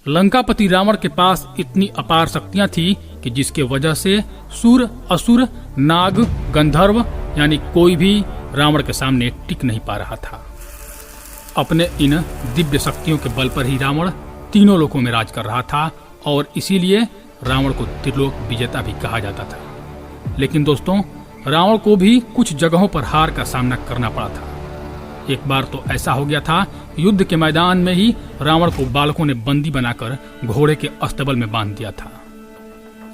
लंकापति रावण के पास इतनी अपार शक्तियां थी कि जिसके वजह से सुर, असुर, नाग, गंधर्व यानी कोई भी रावण के सामने टिक नहीं पा रहा था। अपने इन दिव्य शक्तियों के बल पर ही रावण तीनों लोकों में राज कर रहा था और इसीलिए रावण को त्रिलोक विजेता भी कहा जाता था। लेकिन दोस्तों, रावण को भी कुछ जगहों पर हार का सामना करना पड़ा था। एक बार तो ऐसा हो गया था, युद्ध के मैदान में ही रावण को बालकों ने बंदी बनाकर घोड़े के अस्तबल में बांध दिया था।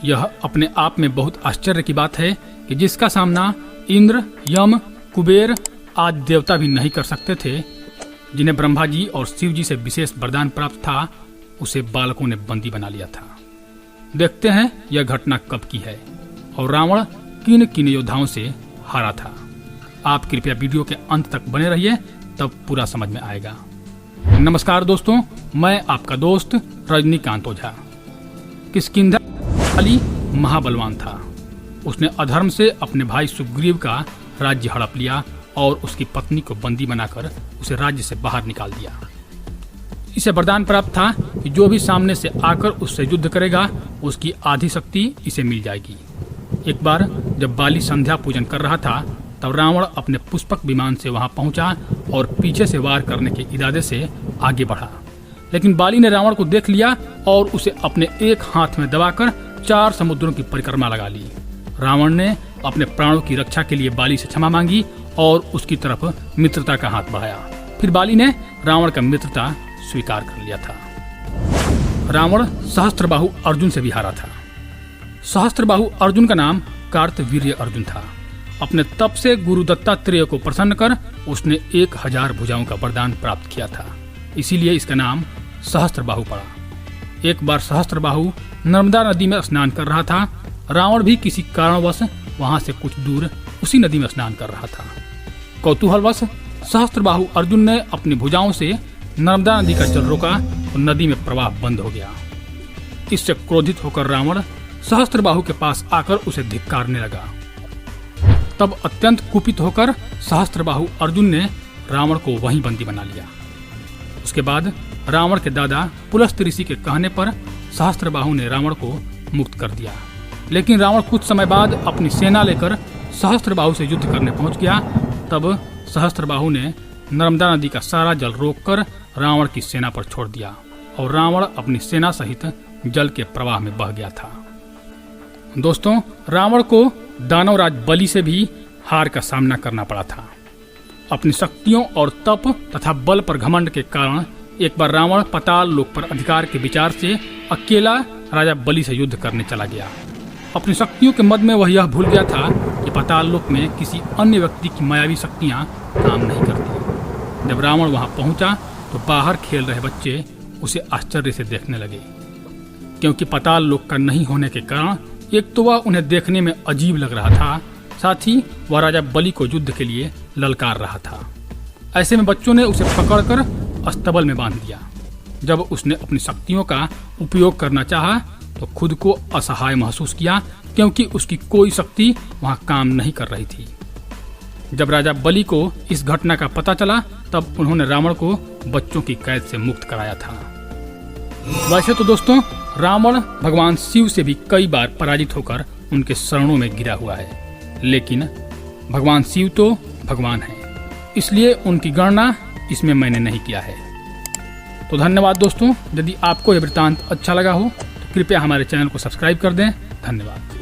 यह अपने आप में बहुत आश्चर्य की बात है कि जिसका सामना इंद्र, यम, कुबेर आदि देवता भी नहीं कर सकते थे, जिन्हें ब्रह्मा जी और शिव जी से विशेष वरदान प्राप्त था, उसे बालकों ने बंदी बना लिया था। देखते हैं यह घटना कब की है और रावण किन किन योद्धाओं से हारा था। आप कृपया वीडियो के अंत तक बने रहिए, तब पूरा समझ में आएगा। नमस्कार दोस्तों, मैं आपका दोस्त रजनीकांत ओझा। किष्किंधा वाली महाबलवान था। उसने अधर्म से अपने भाई सुग्रीव का राज्य हड़प लिया और उसकी पत्नी को बंदी बनाकर उसे राज्य से बाहर निकाल दिया। इसे वरदान प्राप्त था कि जो भी सामने से आकर उससे युद्ध करेगा, उसकी आधी शक्ति इसे मिल जाएगी। एक बार जब बाली संध्या पूजन कर रहा था, तब रावण अपने पुष्पक विमान से वहां पहुंचा और पीछे से वार करने के इरादे से आगे बढ़ा। लेकिन बाली ने रावण को देख लिया और उसे अपने एक हाथ में दबाकर 4 समुद्रों की परिक्रमा लगा ली। रावण ने अपने प्राणों की रक्षा के लिए बाली से क्षमा मांगी और उसकी तरफ मित्रता का हाथ बढ़ाया। फिर बाली ने रावण का मित्रता स्वीकार कर लिया था। रावण सहस्त्रबाहु अर्जुन से भी हारा था। सहस्त्रबाहु अर्जुन का नाम कार्तवीर्य अर्जुन था। अपने तप से गुरु दत्तात्रेय को प्रसन्न कर उसने 1000 भुजाओं का वरदान प्राप्त किया था, इसीलिए इसका नाम सहस्त्रबाहु पड़ा। एक बार सहस्त्रबाहु नर्मदा नदी में स्नान कर रहा था। रावण भी किसी कारणवश वहां से कुछ दूर उसी नदी में स्नान कर रहा था। कौतूहलवश सहस्त्रबाहु अर्जुन ने अपनी भुजाओं से नर्मदा नदी का जल रोका और नदी में प्रवाह बंद हो गया। इससे क्रोधित होकर रावण सहस्त्रबाहु के पास आकर उसे धिक्कारने लगा। तब अत्यंत कुपित होकर सहस्त्रबाहु अर्जुन ने रावण को वहीं बंदी बना लिया। उसके बाद रावण के दादा पुलस्त्य ऋषि के कहने पर सहस्त्रबाहु ने रावण को मुक्त कर दिया। लेकिन रावण कुछ समय बाद अपनी सेना लेकर सहस्त्रबाहु से युद्ध करने पहुंच गया। तब सहस्त्रबाहु ने नर्मदा नदी का सारा जल रोककर रावण की सेना पर छोड़ दिया और रावण अपनी सेना सहित जल के प्रवाह में बह गया था। दोस्तों, रावण को दानवराज बलि से भी हार का सामना करना पड़ा था। अपनी शक्तियों और तप तथा बल पर घमंड के कारण एक बार रावण पाताल लोक पर अधिकार के विचार से अकेला राजा बलि से युद्ध करने चला गया। अपनी शक्तियों के मद में वह यह भूल गया था कि पाताल लोक में किसी अन्य व्यक्ति की मायावी शक्तियां काम नहीं करती। जब रावण वहां पहुंचा तो बाहर खेल रहे बच्चे उसे आश्चर्य से देखने लगे, क्योंकि पाताल लोक का नहीं होने के कारण एक तो वह उन्हें देखने में अजीब लग रहा था, साथ ही वह राजा बलि को युद्ध के लिए ललकार रहा था। ऐसे में बच्चों ने उसे पकड़कर अस्तबल में बांध दिया। जब उसने अपनी शक्तियों का उपयोग करना चाहा तो खुद को असहाय महसूस किया, क्योंकि उसकी कोई शक्ति वहां काम नहीं कर रही थी। जब राजा बलि को इस घटना का पता चला, तब उन्होंने रावण को बच्चों की कैद से मुक्त कराया था। वैसे तो दोस्तों, रावण भगवान शिव से भी कई बार पराजित होकर उनके शरणों में गिरा हुआ है, लेकिन भगवान शिव तो भगवान हैं, इसलिए उनकी गणना इसमें मैंने नहीं किया है। तो धन्यवाद दोस्तों। यदि आपको यह वृत्तांत अच्छा लगा हो तो कृपया हमारे चैनल को सब्सक्राइब कर दें। धन्यवाद।